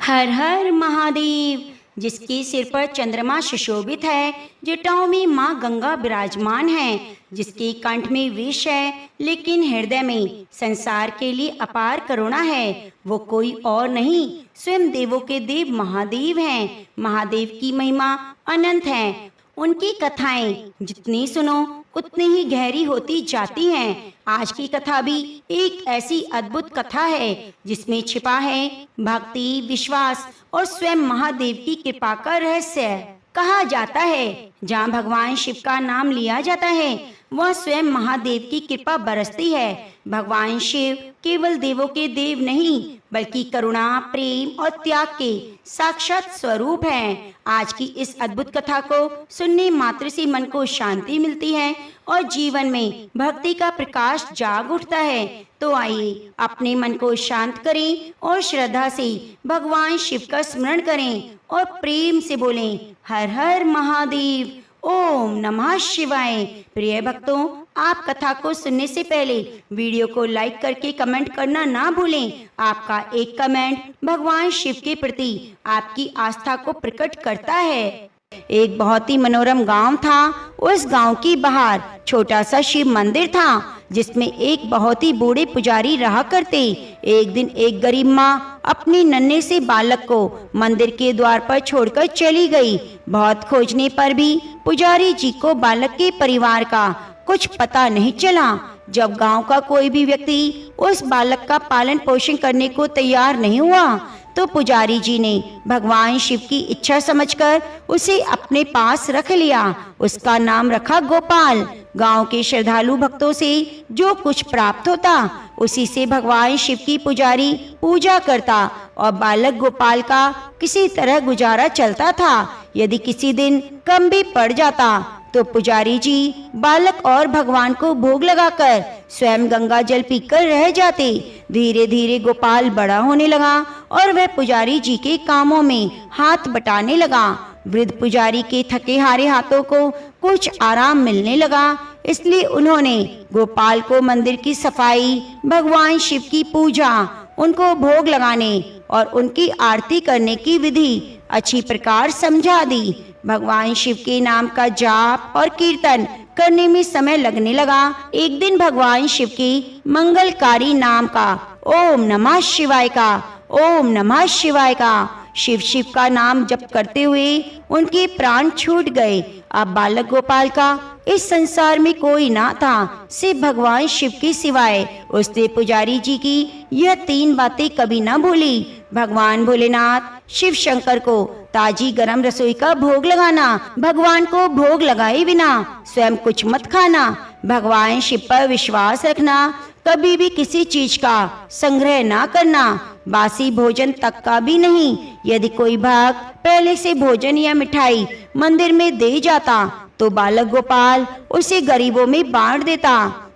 हर हर महादेव। जिसके सिर पर चंद्रमा सुशोभित है, जटाओं में माँ गंगा विराजमान है, जिसके कंठ में विष है लेकिन हृदय में संसार के लिए अपार करुणा है, वो कोई और नहीं स्वयं देवों के देव महादेव हैं। महादेव की महिमा अनंत है। उनकी कथाएं जितनी सुनो उतनी ही गहरी होती जाती हैं। आज की कथा भी एक ऐसी अद्भुत कथा है जिसमें छिपा है भक्ति, विश्वास और स्वयं महादेव की कृपा का रहस्य। कहा जाता है जहाँ भगवान शिव का नाम लिया जाता है वह स्वयं महादेव की कृपा बरसती है। भगवान शिव केवल देवों के देव नहीं बल्कि करुणा, प्रेम और त्याग के साक्षात स्वरूप हैं। आज की इस अद्भुत कथा को सुनने मात्र से मन को शांति मिलती है और जीवन में भक्ति का प्रकाश जाग उठता है। तो आइए अपने मन को शांत करें और श्रद्धा से भगवान शिव का स्मरण करें और प्रेम से बोलें हर हर महादेव, ओम नमः शिवाय। प्रिय भक्तों, आप कथा को सुनने से पहले वीडियो को लाइक करके कमेंट करना ना भूलें। आपका एक कमेंट भगवान शिव के प्रति आपकी आस्था को प्रकट करता है। एक बहुत ही मनोरम गांव था। उस गांव की बाहर छोटा सा शिव मंदिर था जिसमें एक बहुत ही बूढ़े पुजारी रहा करते। एक दिन एक गरीब माँ अपने नन्हे से बालक को मंदिर के द्वार पर छोड़कर चली गई। बहुत खोजने पर भी पुजारी जी को बालक के परिवार का कुछ पता नहीं चला। जब गांव का कोई भी व्यक्ति उस बालक का पालन पोषण करने को तैयार नहीं हुआ तो पुजारी जी ने भगवान शिव की इच्छा समझकर उसे अपने पास रख लिया। उसका नाम रखा गोपाल। गांव के श्रद्धालु भक्तों से जो कुछ प्राप्त होता उसी से भगवान शिव की पुजारी पूजा करता और बालक गोपाल का किसी तरह गुजारा चलता था। यदि किसी दिन कम भी पड़ जाता तो पुजारी जी बालक और भगवान को भोग लगाकर स्वयं गंगा जल पीकर रह जाते। धीरे धीरे गोपाल बड़ा होने लगा और वह पुजारी जी के कामों में हाथ बटाने लगा। वृद्ध पुजारी के थके हारे हाथों को कुछ आराम मिलने लगा, इसलिए उन्होंने गोपाल को मंदिर की सफाई, भगवान शिव की पूजा, उनको भोग लगाने और उनकी आरती करने की विधि अच्छी प्रकार समझा दी। भगवान शिव के नाम का जाप और कीर्तन करने में समय लगने लगा। एक दिन भगवान शिव के मंगलकारी नाम का ओम नमः शिवाय का ओम नमः शिवाय का शिव शिव का नाम जप करते हुए उनके प्राण छूट गए। अब बालक गोपाल का इस संसार में कोई ना था सिर्फ भगवान शिव के सिवाय। उसने पुजारी जी की यह 3 बातें कभी ना भूली। भगवान भोलेनाथ, शिव शंकर को ताजी गरम रसोई का भोग लगाना, भगवान को भोग लगाए बिना स्वयं कुछ मत खाना, भगवान शिव पर विश्वास रखना, कभी भी किसी चीज का संग्रह ना करना, बासी भोजन तक का भी नहीं। यदि कोई भक्त पहले से भोजन या मिठाई मंदिर में दे जाता तो बालक गोपाल उसे गरीबों में बांट देता।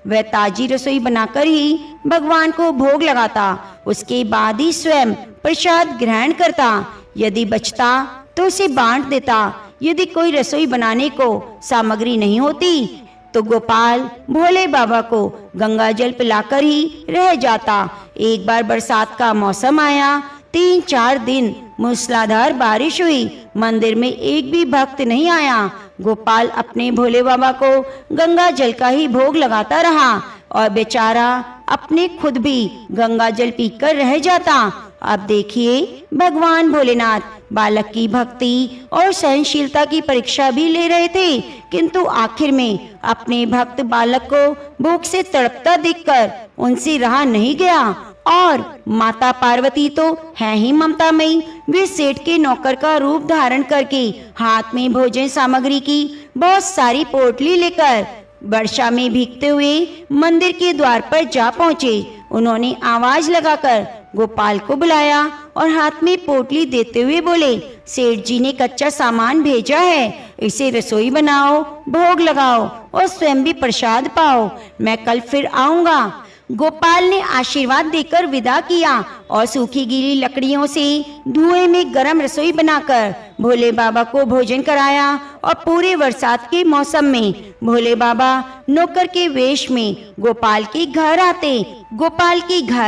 वह ताजी रसोई बनाकर ही भगवान को भोग लगाता, उसके बाद ही स्वयं प्रसाद ग्रहण करता। यदि बचता तो उसे बांट देता। यदि कोई रसोई बनाने को सामग्री नहीं होती तो गोपाल भोले बाबा को गंगा जल पिलाकर ही रह जाता। एक बार बरसात का मौसम आया। 3-4 दिन मूसलाधार बारिश हुई। मंदिर में एक भी भक्त नहीं आया। गोपाल अपने भोले बाबा को गंगा जल का ही भोग लगाता रहा और बेचारा अपने खुद भी गंगा जल पीकर रह जाता। अब देखिए भगवान भोलेनाथ बालक की भक्ति और सहनशीलता की परीक्षा भी ले रहे थे, किंतु आखिर में अपने भक्त बालक को भूख से तड़पता देखकर उनसे रहा नहीं गया। और माता पार्वती तो है ही ममतामयी। वे सेठ के नौकर का रूप धारण करके हाथ में भोजन सामग्री की बहुत सारी पोटली लेकर वर्षा में भीगते हुए मंदिर के द्वार पर जा पहुँचे। उन्होंने आवाज लगाकर गोपाल को बुलाया और हाथ में पोटली देते हुए बोले, सेठ जी ने कच्चा सामान भेजा है, इसे रसोई बनाओ, भोग लगाओ और स्वयं भी प्रसाद पाओ। मैं कल फिर आऊंगा। गोपाल ने आशीर्वाद देकर विदा किया और सूखी गीली लकड़ियों से धुएं में गरम रसोई बनाकर भोले बाबा को भोजन कराया। और पूरे बरसात के मौसम में भोले बाबा नौकर के वेश में गोपाल के घर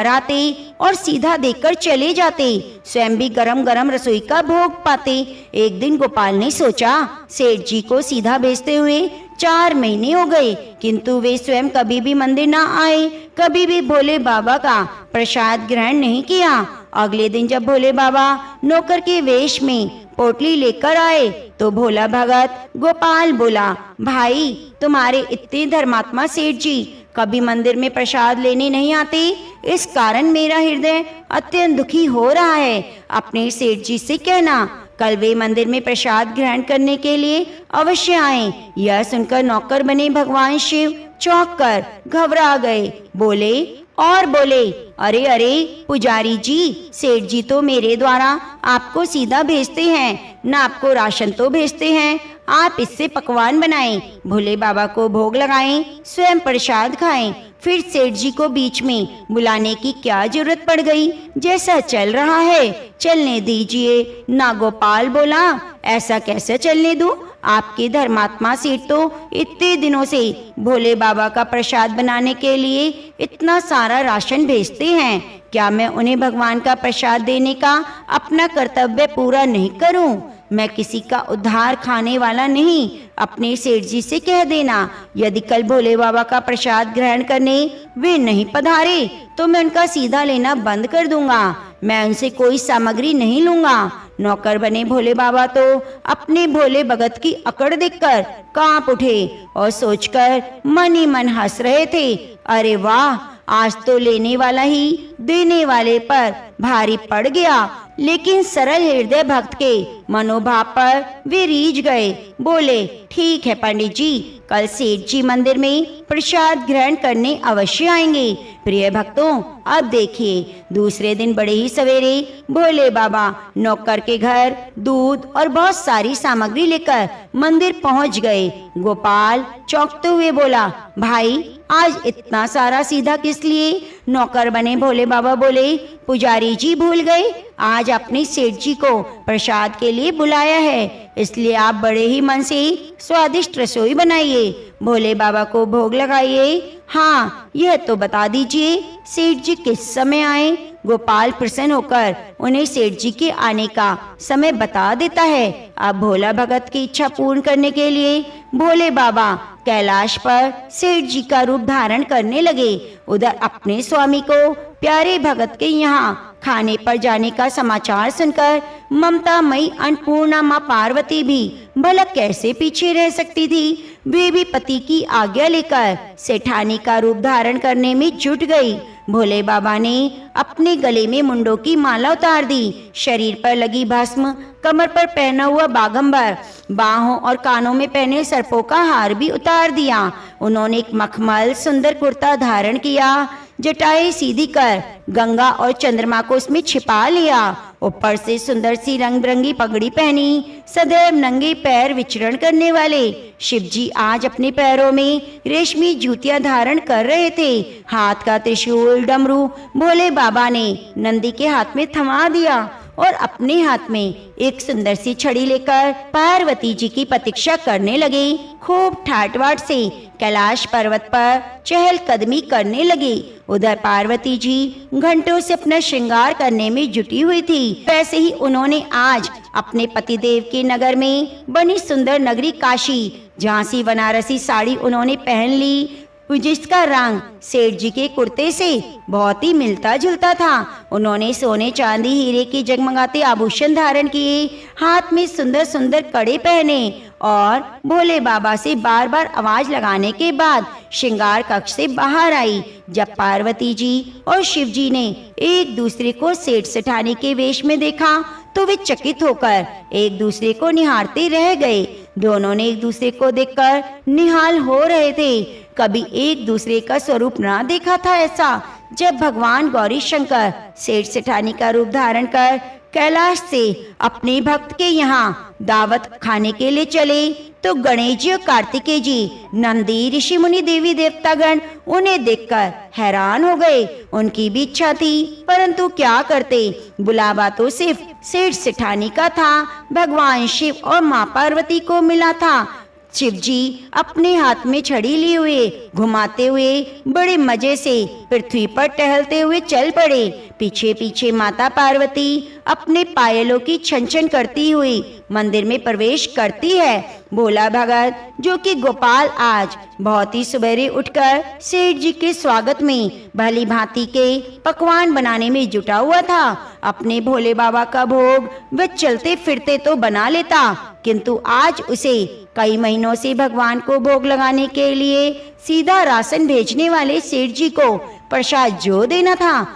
आते और सीधा देकर चले जाते, स्वयं भी गरम गरम रसोई का भोग पाते। एक दिन गोपाल ने सोचा, सेठ जी को सीधा भेजते हुए 4 महीने हो गए, किंतु वे स्वयं कभी भी मंदिर ना आए, कभी भी भोले बाबा का प्रसाद ग्रहण नहीं किया। अगले दिन जब भोले बाबा नौकर के वेश में पोटली लेकर आए तो भोला भगत गोपाल बोला, भाई तुम्हारे इतने धर्मात्मा सेठ जी कभी मंदिर में प्रसाद लेने नहीं आते, इस कारण मेरा हृदय अत्यंत दुखी हो रहा है। अपने सेठ जी से कहना कल वे मंदिर में प्रसाद ग्रहण करने के लिए अवश्य आए। यह सुनकर नौकर बने भगवान शिव चौंक कर घबरा गए, बोले, अरे अरे पुजारी जी, सेठ जी तो मेरे द्वारा आपको सीधा भेजते हैं, न आपको राशन तो भेजते हैं। आप इससे पकवान बनाएं, भोले बाबा को भोग लगाएं, स्वयं प्रसाद खाएं, फिर सेठ जी को बीच में बुलाने की क्या जरूरत पड़ गई। जैसा चल रहा है चलने दीजिए। ना गोपाल बोला, ऐसा कैसे चलने दूं? आपके धर्मात्मा सेठ तो इतने दिनों से भोले बाबा का प्रसाद बनाने के लिए इतना सारा राशन भेजते हैं, क्या मैं उन्हें भगवान का प्रसाद देने का अपना कर्तव्य पूरा नहीं करूं? मैं किसी का उद्धार खाने वाला नहीं। अपने सेठ जी से कह देना, यदि कल भोले बाबा का प्रसाद ग्रहण करने वे नहीं पधारे तो मैं उनका सीधा लेना बंद कर दूंगा, मैं उनसे कोई सामग्री नहीं लूंगा। नौकर बने भोले बाबा तो अपने भोले भगत की अकड़ देखकर कांप उठे और सोचकर मन ही मन हंस रहे थे, अरे वाह, आज तो लेने वाला ही देने वाले पर भारी पड़ गया। लेकिन सरल हृदय भक्त के मनोभाव पर वे रीझ गए, बोले, ठीक है पंडित जी, कल सेठ जी मंदिर में प्रसाद ग्रहण करने अवश्य आएंगे। प्रिय भक्तों, अब देखिए, दूसरे दिन बड़े ही सवेरे भोले बाबा नौकर के घर दूध और बहुत सारी सामग्री लेकर मंदिर पहुंच गए। गोपाल चौंकते हुए बोला, भाई आज इतना सारा सीधा किस लिए? नौकर बने भोले बाबा बोले, पुजारी जी भूल गए, आज अपने सेठ जी को प्रसाद के लिए बुलाया है, इसलिए आप बड़े ही मन से स्वादिष्ट रसोई बनाइए, भोले बाबा को भोग लगाइए। हाँ, यह तो बता दीजिए सेठ जी किस समय आए? गोपाल प्रसन्न होकर उन्हें सेठ जी के आने का समय बता देता है। अब भोला भगत की इच्छा पूर्ण करने के लिए भोले बाबा कैलाश पर सेठ जी का रूप धारण करने लगे। उधर अपने स्वामी को प्यारे भगत के यहाँ खाने पर जाने का समाचार सुनकर ममता मई अन्नपूर्णा माँ पार्वती भी भला कैसे पीछे रह सकती थी। वे भी पति की आज्ञा लेकर सेठानी का रूप धारण करने में जुट गई। भोले बाबा ने अपने गले में मुंडों की माला उतार दी, शरीर पर लगी भस्म, कमर पर पहना हुआ बागंबर, बाहों और कानों में पहने सर्पों का हार भी उतार दिया। उन्होंने एक मखमल सुंदर कुर्ता धारण किया, जटाएं सीधी कर गंगा और चंद्रमा को उसमें छिपा लिया, ऊपर से सुंदर सी रंग बिरंगी पगड़ी पहनी। सदैव नंगे पैर विचरण करने वाले शिव जी आज अपने पैरों में रेशमी जूतियां धारण कर रहे थे। हाथ का त्रिशूल डमरू भोले बाबा ने नंदी के हाथ में थमा दिया और अपने हाथ में एक सुंदर सी छड़ी लेकर पार्वती जी की प्रतीक्षा करने लगे। खूब ठाट-बाट से कैलाश पर्वत पर चहल कदमी करने लगे। उधर पार्वती जी घंटों से अपना श्रृंगार करने में जुटी हुई थी। वैसे ही उन्होंने आज अपने पतिदेव के नगर में बनी सुंदर नगरी काशी झांसी बनारसी साड़ी उन्होंने पहन ली, जिसका रंग सेठ जी के कुर्ते से बहुत ही मिलता जुलता था। उन्होंने सोने चांदी हीरे के जगमगाते आभूषण धारण किए, हाथ में सुंदर सुंदर कड़े पहने और भोले बाबा से बार बार आवाज लगाने के बाद श्रृंगार कक्ष से बाहर आई। जब पार्वती जी और शिव जी ने एक दूसरे को सेठ सेठानी के वेश में देखा तो वे चकित होकर एक दूसरे को निहारते रह गए। दोनों ने एक दूसरे को देखकर निहाल हो रहे थे। कभी एक दूसरे का स्वरूप ना देखा था ऐसा। जब भगवान गौरी शंकर सेठ सेठानी का रूप धारण कर कैलाश से अपने भक्त के यहाँ दावत खाने के लिए चले तो गणेश जी और कार्तिकेय जी, नंदी, ऋषि मुनि, देवी देवतागण उन्हें देखकर हैरान हो गए। उनकी भी इच्छा थी, परंतु क्या करते, बुलावा तो सिर्फ सेठ सेठानी का था। भगवान शिव और माँ पार्वती को मिला था। शिव जी अपने हाथ में छड़ी लिए हुए घुमाते हुए बड़े मजे से पृथ्वी पर टहलते हुए चल पड़े। पीछे पीछे माता पार्वती अपने पायलों की छन छन करती हुई मंदिर में प्रवेश करती है। भोला भगत जो कि गोपाल आज बहुत ही सवेरे उठकर सेठ जी के स्वागत में भली भांति के पकवान बनाने में जुटा हुआ था। अपने भोले बाबा का भोग वह चलते फिरते तो बना लेता, किंतु आज उसे कई महीनों से भगवान को भोग लगाने के लिए सीधा राशन भेजने वाले सेठ जी को प्रसाद जो देना था,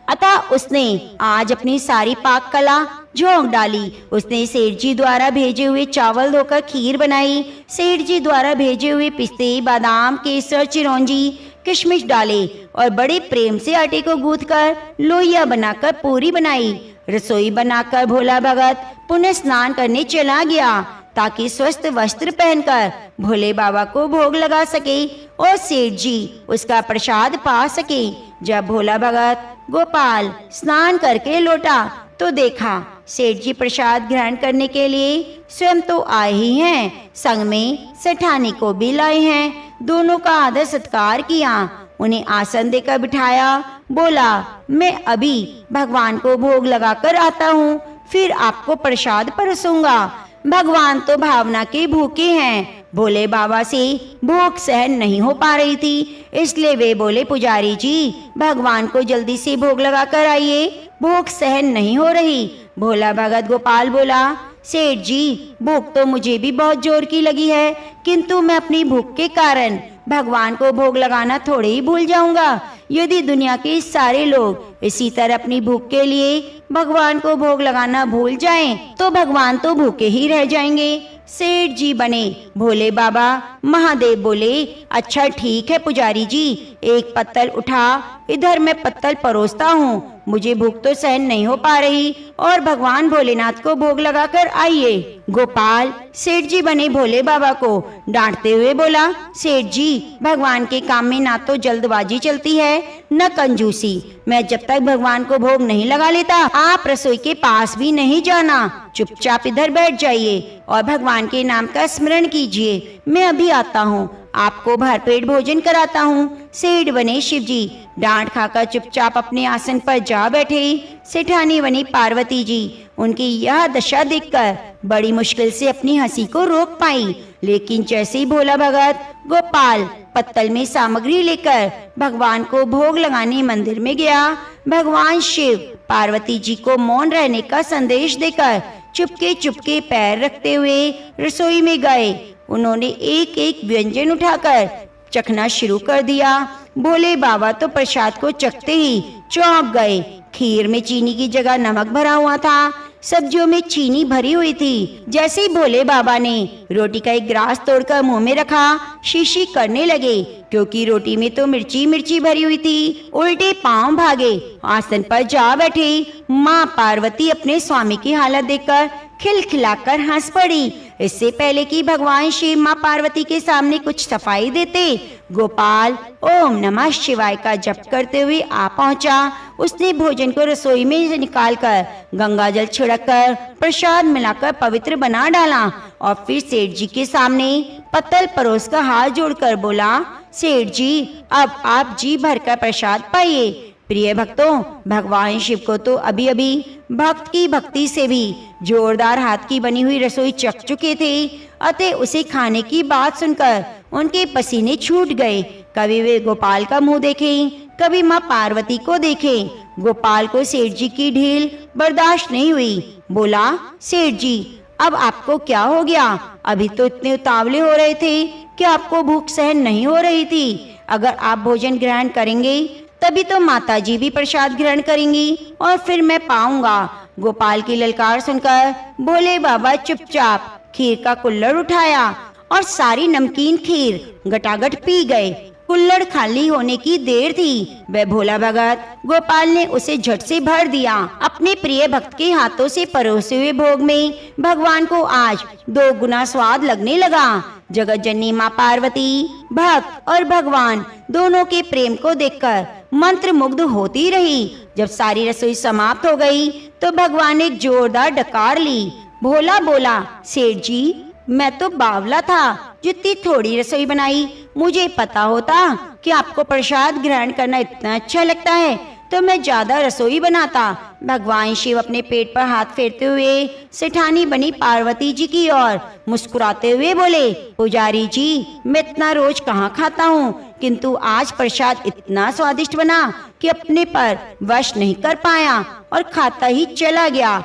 अतः उसने आज अपनी सारी पाक कला झोंक डाली। उसने सेठ जी द्वारा भेजे हुए चावल धोकर खीर बनाई, सेठ जी द्वारा भेजे हुए पिस्ते, बादाम, केसर, चिरौंजी, किशमिश डाले और बड़े प्रेम से आटे को गूंथकर लोइया बनाकर पूरी बनाई। रसोई बनाकर भोला भगत पुनः स्नान करने चला गया ताकि स्वस्थ वस्त्र पहनकर भोले बाबा को भोग लगा सके और सेठ जी उसका प्रसाद पा सके। जब भोला भगत गोपाल स्नान करके लौटा तो देखा सेठ जी प्रसाद ग्रहण करने के लिए स्वयं तो आए ही हैं, संग में सेठानी को भी लाए हैं। दोनों का आदर सत्कार किया, उन्हें आसन देकर बिठाया। बोला, मैं अभी भगवान को भोग लगाकर आता हूँ, फिर आपको प्रसाद परसूंगा। भगवान तो भावना के भूखे हैं। भोले बाबा से भूख सहन नहीं हो पा रही थी, इसलिए वे बोले, पुजारी जी भगवान को जल्दी से भोग लगा कर आइए, भूख सहन नहीं हो रही। भोला भगत गोपाल बोला, सेठ जी भूख तो मुझे भी बहुत जोर की लगी है, किंतु मैं अपनी भूख के कारण भगवान को भोग लगाना थोड़े ही भूल जाऊंगा। यदि दुनिया के सारे लोग इसी तरह अपनी भूख के लिए भगवान को भोग लगाना भूल जाएं, तो भगवान तो भूखे ही रह जाएंगे। सेठ जी बने भोले बाबा। महादेव बोले, अच्छा ठीक है पुजारी जी, एक पत्तल उठा, इधर मैं पत्तल परोसता हूँ, मुझे भूख तो सहन नहीं हो पा रही, और भगवान भोलेनाथ को भोग लगाकर आइए। गोपाल सेठ जी बने भोले बाबा को डांटते हुए बोला, सेठ जी भगवान के काम में ना तो जल्दबाजी चलती है न कंजूसी। मैं जब तक भगवान को भोग नहीं लगा लेता आप रसोई के पास भी नहीं जाना, चुपचाप इधर बैठ जाइए और भगवान के नाम का स्मरण कीजिए। मैं अभी आता हूँ, आपको भरपेट भोजन कराता हूँ। सेठ बने शिव जी डांट खाकर चुपचाप अपने आसन पर जा बैठे। सेठानी बनी पार्वती जी उनकी यह दशा देखकर बड़ी मुश्किल से अपनी हंसी को रोक पाई, लेकिन जैसे ही भोला भगत गोपाल पत्तल में सामग्री लेकर भगवान को भोग लगाने मंदिर में गया, भगवान शिव पार्वती जी को मौन रहने का संदेश देकर चुपके चुपके पैर रखते हुए रसोई में गए। उन्होंने एक एक व्यंजन उठाकर चखना शुरू कर दिया। भोले बाबा तो प्रसाद को चखते ही चौंक गए। खीर में चीनी की जगह नमक भरा हुआ था, सब्जियों में चीनी भरी हुई थी। जैसे ही भोले बाबा ने रोटी का एक ग्रास तोड़कर मुंह में रखा, शीशी करने लगे, क्योंकि रोटी में तो मिर्ची मिर्ची भरी हुई थी। उल्टे पांव भागे, आसन पर जा बैठे। माँ पार्वती अपने स्वामी की हालत देखकर खिलखिलाकर हंस पड़ी। इससे पहले कि भगवान शिव माँ पार्वती के सामने कुछ सफाई देते, गोपाल ओम नमः शिवाय का जप करते हुए आ पहुंचा। उसने भोजन को रसोई में से निकालकर गंगा जल छिड़ककर प्रसाद मिलाकर पवित्र बना डाला और फिर सेठ जी के सामने पत्तल परोस कर हाथ जोड़कर बोला, सेठ जी अब आप जी भरकर प्रसाद पाइए। प्रिय भक्तों, भगवान शिव को तो अभी अभी भक्त की भक्ति से भी जोरदार हाथ की बनी हुई रसोई चख चुके थे, अतः उसे खाने की बात सुनकर उनके पसीने छूट गए। कभी वे गोपाल का मुंह देखें, कभी माँ पार्वती को देखें। गोपाल को सेठ जी की ढील बर्दाश्त नहीं हुई। बोला, सेठ जी अब आपको क्या हो गया? अभी तो इतने उतावले हो रहे थे कि आपको भूख सहन नहीं हो रही थी। अगर आप भोजन ग्रहण करेंगे तभी तो माताजी भी प्रसाद ग्रहण करेंगी और फिर मैं पाऊंगा। गोपाल की ललकार सुनकर भोले बाबा चुपचाप खीर का कुल्हड़ उठाया और सारी नमकीन खीर गटागट पी गए। कुल्हड़ खाली होने की देर थी। वह भोला भगत गोपाल ने उसे झट से भर दिया। अपने प्रिय भक्त के हाथों से परोसे हुए भोग में भगवान को आज 2 गुना स्वाद लगने लगा। जगत जननी माँ पार्वती भक्त और भगवान दोनों के प्रेम को देखकर मंत्र मुग्ध होती रही। जब सारी रसोई समाप्त हो गई तो भगवान ने एक जोरदार डकार ली। भोला बोला, सेठ जी, मैं तो बावला था, जितनी थोड़ी रसोई बनाई। मुझे पता होता कि आपको प्रसाद ग्रहण करना इतना अच्छा लगता है तो मैं ज्यादा रसोई बनाता। भगवान शिव अपने पेट पर हाथ फेरते हुए सेठानी बनी पार्वती जी की ओर मुस्कुराते हुए बोले, पुजारी जी, मैं इतना रोज कहाँ खाता हूँ, किंतु आज प्रसाद इतना स्वादिष्ट बना कि अपने पर वश नहीं कर पाया और खाता ही चला गया।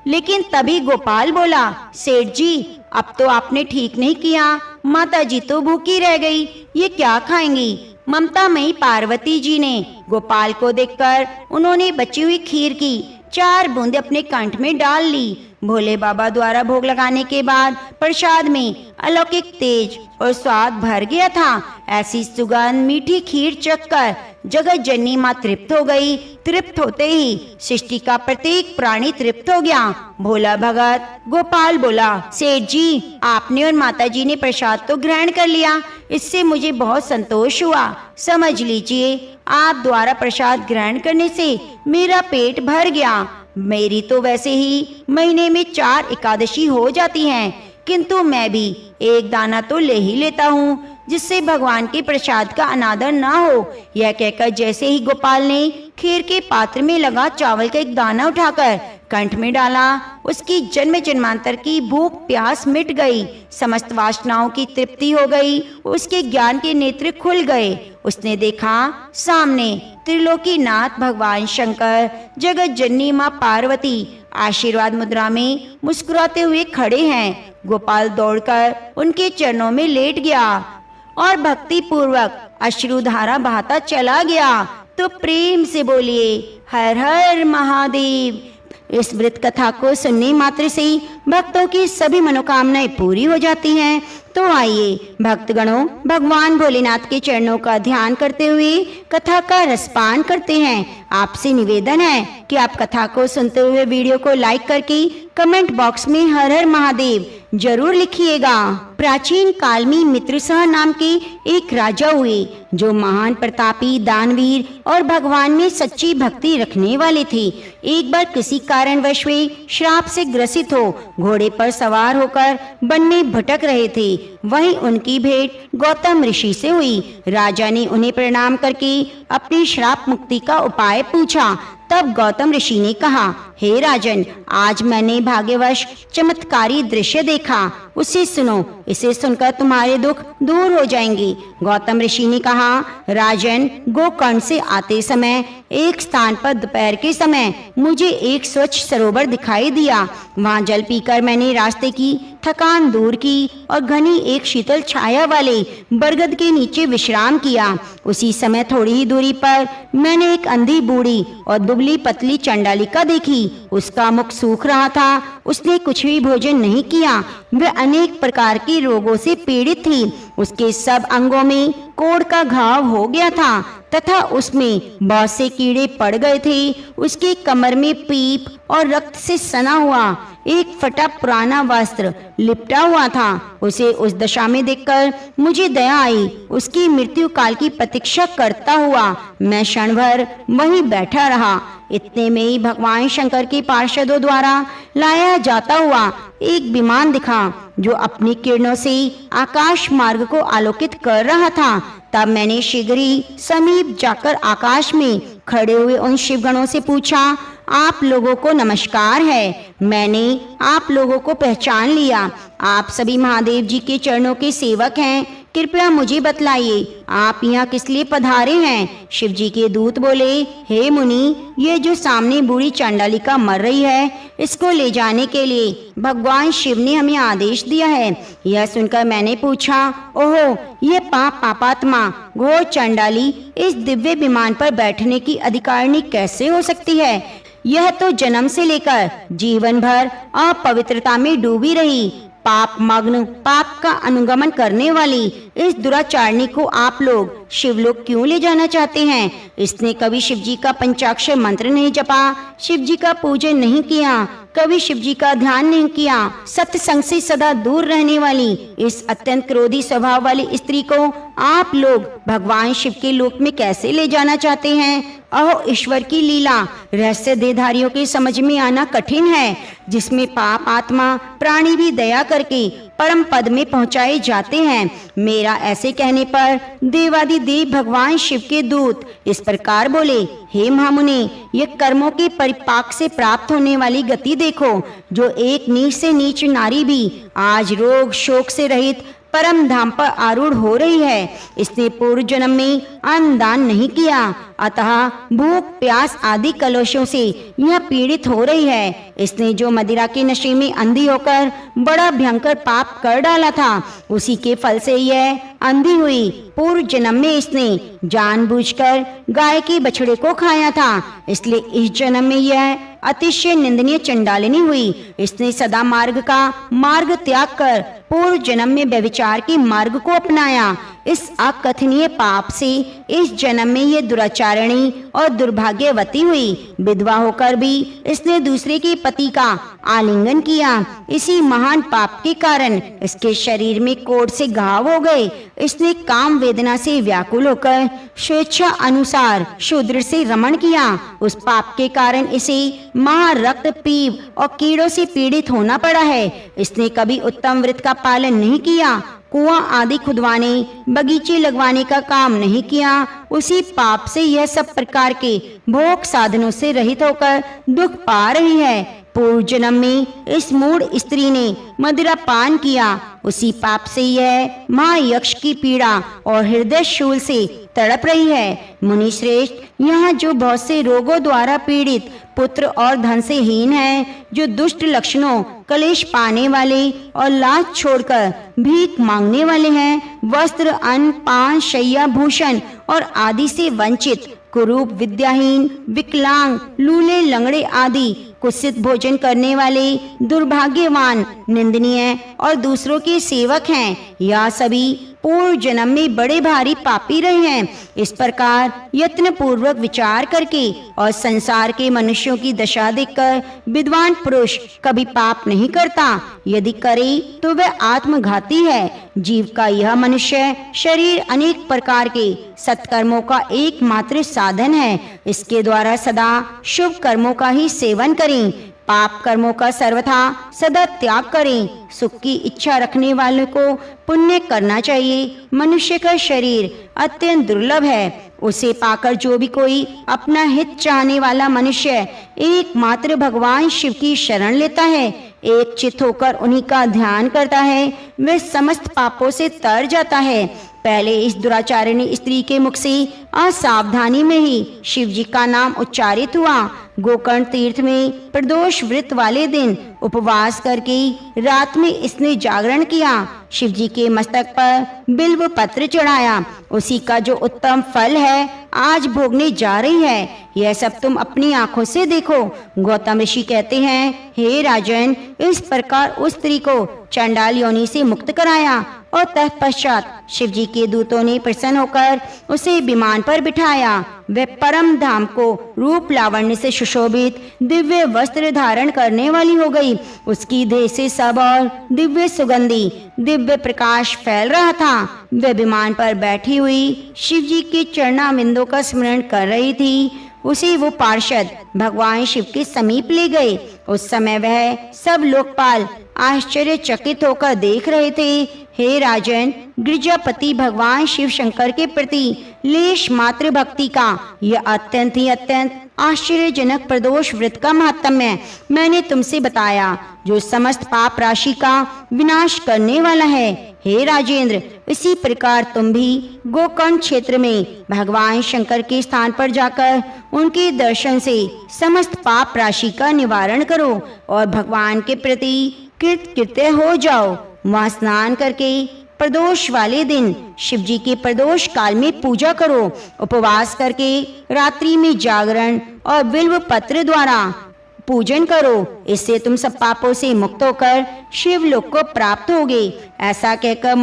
लेकिन तभी गोपाल बोला, सेठ जी, अब तो आपने ठीक नहीं किया, माता जी तो भूखी रह गई, ये क्या खाएंगी। ममता मई पार्वती जी ने गोपाल को देखकर उन्होंने बची हुई खीर की 4 बूंद अपने कंठ में डाल ली। भोले बाबा द्वारा भोग लगाने के बाद प्रसाद में अलौकिक तेज और स्वाद भर गया था। ऐसी सुगंध मीठी खीर चखकर जगत जननी माँ तृप्त हो गई। तृप्त होते ही सृष्टि का प्रत्येक प्राणी तृप्त हो गया। भोला भगत गोपाल बोला, सेठ जी, आपने और माता जी ने प्रसाद तो ग्रहण कर लिया, इससे मुझे बहुत संतोष हुआ। समझ लीजिए, आप द्वारा प्रसाद ग्रहण करने से मेरा पेट भर गया। मेरी तो वैसे ही महीने में 4 एकादशी हो जाती हैं, किंतु मैं भी एक दाना तो ले ही लेता हूँ, जिससे भगवान के प्रसाद का अनादर ना हो। यह कहकर जैसे ही गोपाल ने खीर के पात्र में लगा चावल का एक दाना उठाकर कंठ में डाला, उसकी जन्म जन्मांतर की भूख प्यास मिट गई, समस्त वासनाओं की तृप्ति हो गई, उसके ज्ञान के नेत्र खुल गए। उसने देखा सामने त्रिलोकीनाथ भगवान शंकर जगत जननी माँ पार्वती आशीर्वाद मुद्रा में मुस्कुराते हुए खड़े हैं। गोपाल दौड़कर उनके चरणों में लेट गया और भक्ति पूर्वक अश्रुधारा बहाता चला गया। तो प्रेम से बोलिए, हर हर महादेव। इस व्रत कथा को सुनने मात्र से भक्तों की सभी मनोकामनाएं पूरी हो जाती हैं। तो आइए भक्तगणों, भगवान भोलेनाथ के चरणों का ध्यान करते हुए कथा का रसपान करते हैं। आपसे निवेदन है कि आप कथा को सुनते हुए वीडियो को लाइक करके कमेंट बॉक्स में हर हर महादेव जरूर लिखिएगा। प्राचीन काल में मित्रसह नाम के एक राजा हुए, जो महान प्रतापी, दानवीर और भगवान में सच्ची भक्ति रखने वाले थे। एक बार किसी कारणवश वे श्राप से ग्रसित हो घोड़े पर सवार होकर वन में भटक रहे थे। वहीं उनकी भेंट गौतम ऋषि से हुई। राजा ने उन्हें प्रणाम करके अपनी श्राप मुक्ति का उपाय पूछा। तब गौतम ऋषि ने कहा, हे राजन, आज मैंने भाग्यवश चमत्कारी दृश्य देखा, उसे सुनो, इसे सुनकर तुम्हारे दुख दूर हो जाएंगे। गौतम ऋषि ने कहा, राजन, गोकर्ण से आते समय एक स्थान पर दोपहर के समय मुझे एक स्वच्छ सरोवर दिखाई दिया। वहां जल पीकर मैंने रास्ते की थकान दूर की और घनी एक शीतल छाया वाले बरगद के नीचे विश्राम किया। उसी समय थोड़ी ही दूरी पर मैंने एक अंधी बूढ़ी और दुबली पतली चंडालिका देखी। उसका मुख सूख रहा था, उसने कुछ भी भोजन नहीं किया। वह अनेक प्रकार के रोगों से पीड़ित थी। उसके सब अंगों में कोढ़ का घाव हो गया था तथा उसमें बहुत से कीड़े पड़ गए थे। उसकी कमर में पीप और रक्त से सना हुआ एक फटा पुराना वस्त्र लिपटा हुआ था। उसे उस दशा में देखकर मुझे दया आई। उसकी मृत्यु काल की प्रतीक्षा करता हुआ मैं क्षण भर वहीं बैठा रहा। इतने में ही भगवान शंकर के पार्षदों द्वारा लाया जाता हुआ एक विमान दिखा, जो अपनी किरणों से आकाश मार्ग को आलोकित कर रहा था। तब मैंने शीघ्र ही समीप जाकर आकाश में खड़े हुए उन शिवगणों से पूछा, आप लोगों को नमस्कार है। मैंने आप लोगों को पहचान लिया। आप सभी महादेव जी के चरणों के सेवक हैं। कृपया मुझे बतलाइए, आप यहाँ किस लिए पधारे हैं। शिव जी के दूत बोले, हे मुनि, ये जो सामने बूढ़ी चंडालिका मर रही है, इसको ले जाने के लिए भगवान शिव ने हमें आदेश दिया है। यह सुनकर मैंने पूछा, ओहो, ये पापात्मा घोर चंडाली इस दिव्य विमान पर बैठने की अधिकारिणी कैसे हो सकती है। यह तो जन्म से लेकर जीवन भर अपवित्रता में डूबी रही, पाप मग्न, पाप का अनुगमन करने वाली इस दुराचारणी को आप लोग शिवलोक क्यों ले जाना चाहते हैं? इसने कभी शिव जी का पंचाक्षर मंत्र नहीं जपा, शिव जी का पूजन नहीं किया, कभी शिव जी का ध्यान नहीं किया। सत्संग से सदा दूर रहने वाली इस अत्यंत क्रोधी स्वभाव वाली स्त्री को आप लोग भगवान शिव के लोक में कैसे ले जाना चाहते हैं? अहो, ईश्वर की लीला रहस्य देहधारियों के समझ में आना कठिन है, जिसमें पाप आत्मा प्राणी भी दया करके परम पद में पहुंचाए जाते हैं। मेरा ऐसे कहने पर देवादिदेव भगवान शिव के दूत इस प्रकार बोले, हे महामुनि, ये कर्मों के परिपाक से प्राप्त होने वाली गति देखो, जो एक नीच से नीच नारी भी आज रोग शोक से रहित परम धाम पर आरूढ़ हो रही है। इसने पूर्व जन्म में अन्न दान नहीं किया, अतः भूख प्यास आदि कलुषों से यह पीड़ित हो रही है। इसने जो मदिरा के नशे में अंधी होकर बड़ा भयंकर पाप कर डाला था, उसी के फल से यह अंधी हुई। पूर्व जन्म में इसने जानबूझकर गाय के बछड़े को खाया था, इसलिए इस जन्म में यह अतिशय निंदनीय चंडालिनी हुई। इसने सदा मार्ग का मार्ग त्याग कर पूर्व जन्म में व्यभिचार के मार्ग को अपनाया। इस अकथनीय पाप से इस जन्म में ये दुराचारणी और दुर्भाग्यवती हुई। विधवा होकर भी इसने दूसरे के पति का आलिंगन किया। इसी महान पाप के कारण इसके शरीर में कोढ़ से घाव हो गए। इसने काम वेदना से व्याकुल होकर स्वेच्छा अनुसार शूद्र से रमण किया। उस पाप के कारण इसे महारक्त पीव और कीड़ों से पीड़ित होना पड़ा है। इसने कभी उत्तम व्रत का पालन नहीं किया, कुआं आदि खुदवाने, बगीचे लगवाने का काम नहीं किया। उसी पाप से यह सब प्रकार के भोग साधनों से रहित होकर दुख पा रही है। पूर्व जन्म में इस मूढ़ स्त्री ने मदिरा पान किया, उसी पाप से यह महायक्ष की पीड़ा और हृदय शूल से तड़प रही है। मुनि श्रेष्ठ, यहाँ जो बहुत से रोगों द्वारा पीड़ित, पुत्र और धन से हीन है, जो दुष्ट लक्षणों, कलेश पाने वाले और लाज छोड़कर भीख मांगने वाले हैं, वस्त्र, अन्न, पान, शैया, भूषण और आदि से वंचित, कुरूप, विद्याहीन, विकलांग, लूले, लंगड़े आदि कुत्सित भोजन करने वाले, दुर्भाग्यवान, निंदनीय और दूसरों के सेवक हैं, यह सभी पूर्व जन्म में बड़े भारी पापी रहे हैं। इस प्रकार यत्न पूर्वक विचार करके और संसार के मनुष्यों की दशा देखकर विद्वान पुरुष कभी पाप नहीं करता। यदि करे तो वह आत्मघाती है। जीव का यह मनुष्य शरीर अनेक प्रकार के सत्कर्मों का एकमात्र साधन है। इसके द्वारा सदा शुभ कर्मों का ही सेवन करें, पाप कर्मों का सर्वथा सदा त्याग करें। सुख की इच्छा रखने वालों को पुण्य करना चाहिए। मनुष्य का शरीर अत्यंत दुर्लभ है, उसे पाकर जो भी कोई अपना हित चाहने वाला मनुष्य एकमात्र भगवान शिव की शरण लेता है, एक चित होकर उन्हीं का ध्यान करता है, वह समस्त पापों से तर जाता है। पहले इस दुराचारिणी स्त्री के मुख से असावधानी में ही शिव जी का नाम उच्चारित हुआ। गोकर्ण तीर्थ में प्रदोष व्रत वाले दिन उपवास करके रात में इसने जागरण किया, शिव जी के मस्तक पर बिल्व पत्र चढ़ाया। उसी का जो उत्तम फल है आज भोगने जा रही है। यह सब तुम अपनी आंखों से देखो। गौतम ऋषि कहते हैं, हे राजन, इस प्रकार उस स्त्री को चंडाल योनि से मुक्त कराया और तत्पश्चात शिव जी के दूतों ने प्रसन्न होकर उसे विमान पर बिठाया। वह परम धाम को रूप लावण्य से सुशोभित दिव्य वस्त्र धारण करने वाली हो गई। उसकी देह से सब और दिव्य सुगंधी दिव्य प्रकाश फैल रहा था। वह विमान पर बैठी हुई शिव जी के चरणाविंदों का स्मरण कर रही थी। उसे वो पार्षद भगवान शिव के समीप ले गए। उस समय वह सब लोकपाल आश्चर्यचकित होकर देख रहे थे। हे राजन, गिरिजापति भगवान शिव शंकर के प्रति लेश मात्र भक्ति का यह अत्यंत आश्चर्यजनक प्रदोष व्रत का महात्म्य मैंने तुमसे बताया, जो समस्त पाप राशि का विनाश करने वाला है। हे राजेंद्र, इसी प्रकार तुम भी गोकर्ण क्षेत्र में भगवान शंकर के स्थान पर जाकर उनके दर्शन से समस्त पाप राशि का निवारण करो और भगवान के प्रति कृतकृत्य हो जाओ। वहाँ स्नान करके प्रदोष वाले दिन शिव जी के प्रदोष काल में पूजा करो। उपवास करके रात्रि में जागरण और बिल्व पत्र द्वारा पूजन करो, इससे तुम सब पापों से मुक्त होकर शिवलोक को प्राप्त होगे। ऐसा कहकर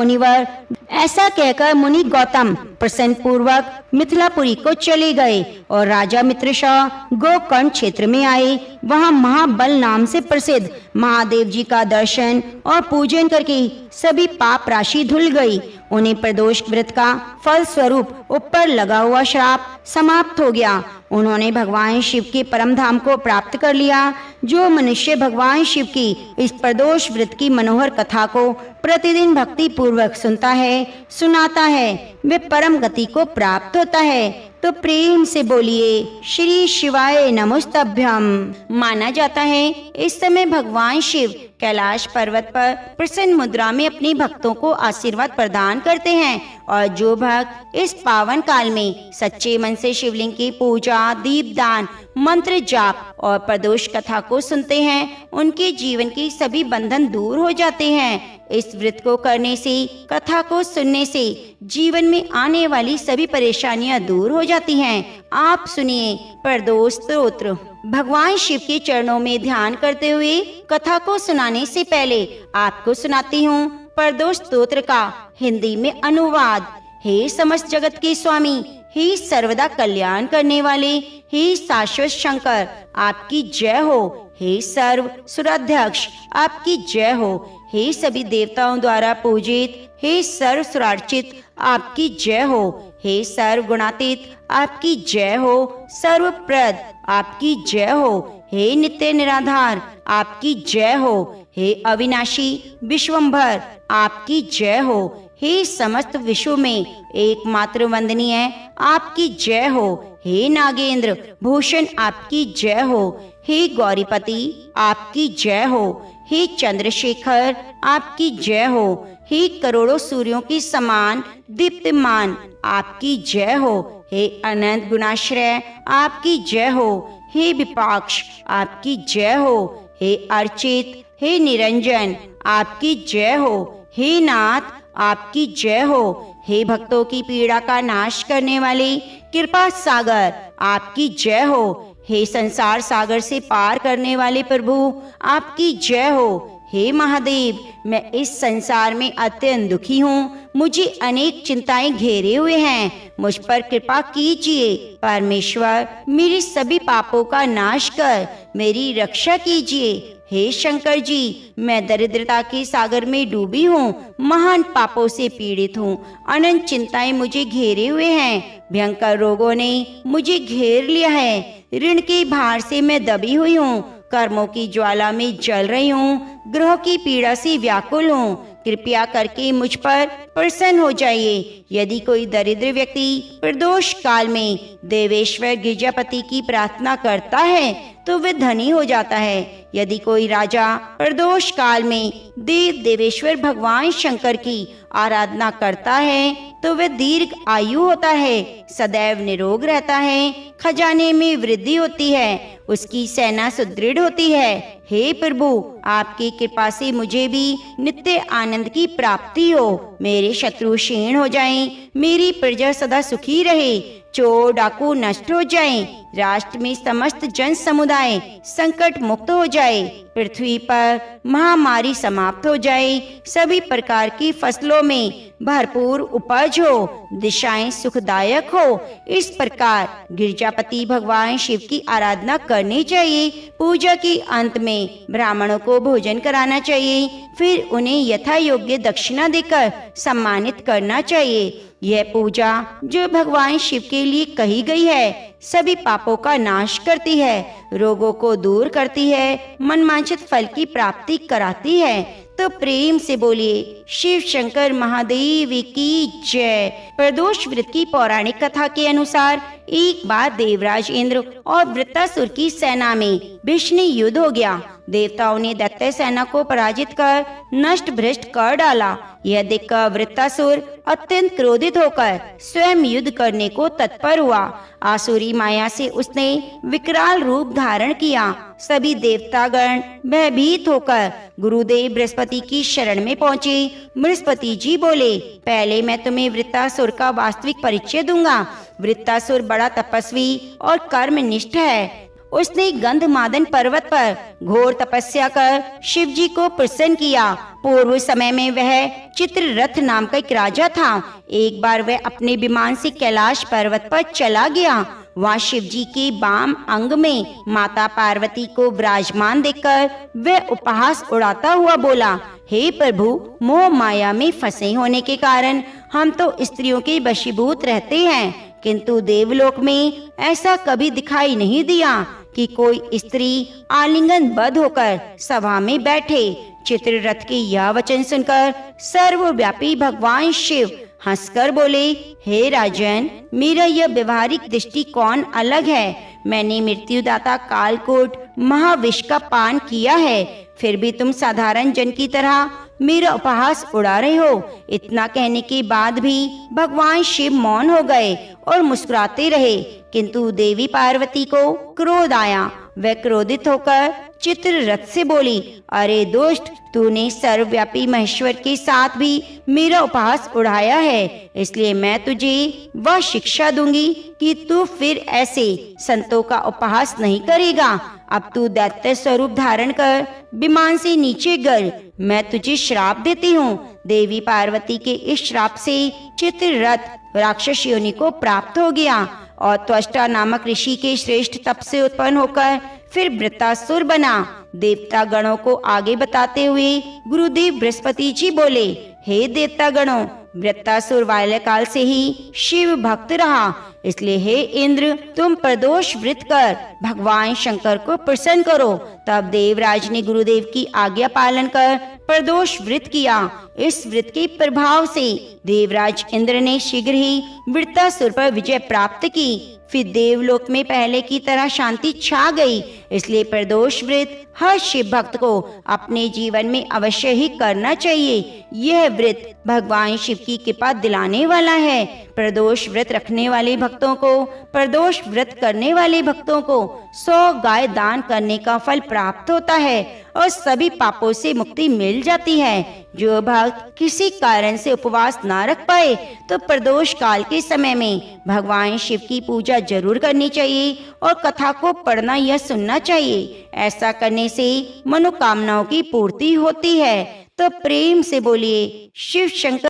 मुनि गौतम प्रसन्न पूर्वक मिथिलापुरी को चले गए और राजा मित्रशाह गोकर्ण क्षेत्र में आए। वहां महाबल नाम से प्रसिद्ध महादेव जी का दर्शन और पूजन करके सभी पाप राशि धुल गई। उन्हें प्रदोष व्रत का फल स्वरूप ऊपर लगा हुआ श्राप समाप्त हो गया। उन्होंने भगवान शिव के परम धाम को प्राप्त कर लिया। जो मनुष्य भगवान शिव की इस प्रदोष व्रत की मनोहर कथा को प्रतिदिन भक्ति पूर्वक सुनता है, सुनाता है, वे परम गति को प्राप्त होता है। तो प्रेम से बोलिए श्री शिवाय नमोस्तभ्यम। माना जाता है इस समय भगवान शिव कैलाश पर्वत पर प्रसन्न मुद्रा में अपने भक्तों को आशीर्वाद प्रदान करते हैं और जो भक्त इस पावन काल में सच्चे मन से शिवलिंग की पूजा, दीपदान, मंत्र जाप और प्रदोष कथा को सुनते हैं, उनके जीवन की सभी बंधन दूर हो जाते हैं। इस व्रत को करने से, कथा को सुनने से जीवन में आने वाली सभी परेशानियां दूर हो जाती हैं। आप सुनिए प्रदोष स्तोत्र। भगवान शिव के चरणों में ध्यान करते हुए कथा को सुनाने से पहले आपको सुनाती हूँ प्रदोष स्तोत्र का हिंदी में अनुवाद। हे समस्त जगत के स्वामी, हे सर्वदा कल्याण करने वाले, हे शाश्वत शंकर, आपकी जय हो। हे सर्व सुराध्यक्ष, आपकी जय हो। हे सभी देवताओं द्वारा पूजित, हे सर्व सुरार्चित, आपकी जय हो। हे सर्व गुणातीत, आपकी जय हो। सर्वप्रद, आपकी जय हो। हे नित्य निराधार, आपकी जय हो। हे अविनाशी विश्वंभर, आपकी जय हो। हे समस्त विश्व में एकमात्र वंदनीय, आपकी जय हो। हे नागेंद्र भूषण, आपकी जय हो। हे गौरीपति, आपकी जय हो। हे चंद्रशेखर, आपकी जय हो। हे करोड़ों सूर्यों की समान दीप्तिमान, आपकी जय हो। हे अनंत गुणाश्रय, आपकी जय हो। हे विपाक्ष, आपकी जय हो। हे अर्चित, हे निरंजन, आपकी जय हो। हे नाथ, आपकी जय हो। हे भक्तों की पीड़ा का नाश करने वाले कृपा सागर, आपकी जय हो। हे संसार सागर से पार करने वाले प्रभु, आपकी जय हो। हे महादेव, मैं इस संसार में अत्यंत दुखी हूँ, मुझे अनेक चिंताएं घेरे हुए हैं, मुझ पर कृपा कीजिए। परमेश्वर, मेरे सभी पापों का नाश कर मेरी रक्षा कीजिए। हे शंकर जी, मैं दरिद्रता के सागर में डूबी हूँ, महान पापों से पीड़ित हूँ, अनंत चिंताएं मुझे घेरे हुए हैं, भयंकर रोगों ने मुझे घेर लिया है, ऋण के भार से मैं दबी हुई हूँ, कर्मों की ज्वाला में जल रही हूँ, ग्रह की पीड़ा से व्याकुल हूँ। कृपया करके मुझ पर प्रसन्न हो जाइए। यदि कोई दरिद्र व्यक्ति प्रदोष काल में देवेश्वर गिरजापति की प्रार्थना करता है तो वह धनी हो जाता है। यदि कोई राजा प्रदोष काल में देव देवेश्वर भगवान शंकर की आराधना करता है तो वह दीर्घ आयु होता है, सदैव निरोग रहता है, खजाने में वृद्धि होती है, उसकी सेना सुदृढ़ होती है। हे प्रभु, आपकी कृपा से मुझे भी नित्य आनंद की प्राप्ति हो, मेरे शत्रु क्षीण हो जाएं, मेरी प्रजा सदा सुखी रहे, चोर डाकू नष्ट हो जाएं, राष्ट्र में समस्त जन समुदाय संकट मुक्त हो जाए, पृथ्वी पर महामारी समाप्त हो जाए, सभी प्रकार की फसलों में भरपूर उपज हो, दिशाएं सुखदायक हो। इस प्रकार गिरजापति भगवान शिव की आराधना करनी चाहिए। पूजा के अंत में ब्राह्मणों को भोजन कराना चाहिए, फिर उन्हें यथा योग्य दक्षिणा देकर सम्मानित करना चाहिए। यह पूजा जो भगवान शिव के लिए कही गई है सभी पापों का नाश करती है, रोगों को दूर करती है, मनवांछित फल की प्राप्ति कराती है। तो प्रेम से बोलिए शिव शंकर महादेव की जय। प्रदोष व्रत की पौराणिक कथा के अनुसार एक बार देवराज इंद्र और वृत्तासुर की सेना में भीषण युद्ध हो गया। देवताओं ने दैत्य सेना को पराजित कर नष्ट भ्रष्ट कर डाला। यह देखकर वृत्तासुर अत्यंत क्रोधित होकर स्वयं युद्ध करने को तत्पर हुआ। आसुरी माया से उसने विकराल रूप धारण किया। सभी देवतागण भयभीत होकर गुरुदेव बृहस्पति की शरण में पहुँचे। बृहस्पति जी बोले, पहले मैं तुम्हें वृत्तासुर का वास्तविक परिचय दूंगा। वृत्तासुर बड़ा तपस्वी और कर्मनिष्ठ है उसने गंधमादन पर्वत पर घोर तपस्या कर शिव जी को प्रसन्न किया। पूर्व समय में वह चित्ररथ नाम का एक राजा था। एक बार वह अपने विमान से कैलाश पर्वत पर चला गया। वहाँ शिव जी के बाम अंग में माता पार्वती को विराजमान देखकर वह उपहास उड़ाता हुआ बोला, हे प्रभु, मोह माया में फंसे होने के कारण हम तो स्त्रियों के वशीभूत रहते हैं, किंतु देवलोक में ऐसा कभी दिखाई नहीं दिया कि कोई स्त्री आलिंगन बद्ध होकर सभा में बैठे। चित्ररथ के यह वचन सुनकर सर्वव्यापी भगवान शिव हंसकर बोले, हे राजन, मेरा यह व्यवहारिक दृष्टिकोण अलग है। मैंने मृत्युदाता कालकूट महाविष का पान किया है, फिर भी तुम साधारण जन की तरह मेरा उपहास उड़ा रहे हो। इतना कहने के बाद भी भगवान शिव मौन हो गए और मुस्कुराते रहे, किंतु देवी पार्वती को क्रोध आया। वह क्रोधित होकर चित्ररथ से बोली, अरे दुष्ट, तूने सर्वव्यापी महेश्वर के साथ भी मेरा उपहास उड़ाया है, इसलिए मैं तुझे वह शिक्षा दूंगी कि तू फिर ऐसे संतों का उपहास नहीं करेगा। अब तू दैत्य स्वरूप धारण कर विमान से नीचे गिर, मैं तुझे श्राप देती हूँ। देवी पार्वती के इस श्राप से चित्ररथ राक्षस योनि को प्राप्त हो गया और त्वष्टा नामक ऋषि के श्रेष्ठ तप से उत्पन्न होकर फिर वृत्तासुर बना। देवता गणों को आगे बताते हुए गुरुदेव बृहस्पति जी बोले, हे देवता गणों, वृत्तासुर बाल्यकाल से ही शिव भक्त रहा, इसलिए हे इंद्र, तुम प्रदोष व्रत कर भगवान शंकर को प्रसन्न करो। तब देवराज ने गुरुदेव की आज्ञा पालन कर प्रदोष व्रत किया। इस व्रत के प्रभाव से देवराज इंद्र ने शीघ्र ही वृत्तासुर पर विजय प्राप्त की। फिर देवलोक में पहले की तरह शांति छा गई। इसलिए प्रदोष व्रत हर शिव भक्त को अपने जीवन में अवश्य ही करना चाहिए। यह व्रत भगवान शिव की कृपा दिलाने वाला है। प्रदोष व्रत रखने वाले भक्तों को, प्रदोष व्रत करने वाले भक्तों को 100 गाय दान करने का फल प्राप्त होता है और सभी पापों से मुक्ति मिल जाती है। जो भक्त किसी कारण से उपवास ना रख पाए तो प्रदोष काल के समय में भगवान शिव की पूजा जरूर करनी चाहिए और कथा को पढ़ना या सुनना चाहिए। ऐसा करने से मनोकामनाओं की पूर्ति होती है। तो प्रेम से बोलिए शिव शंकर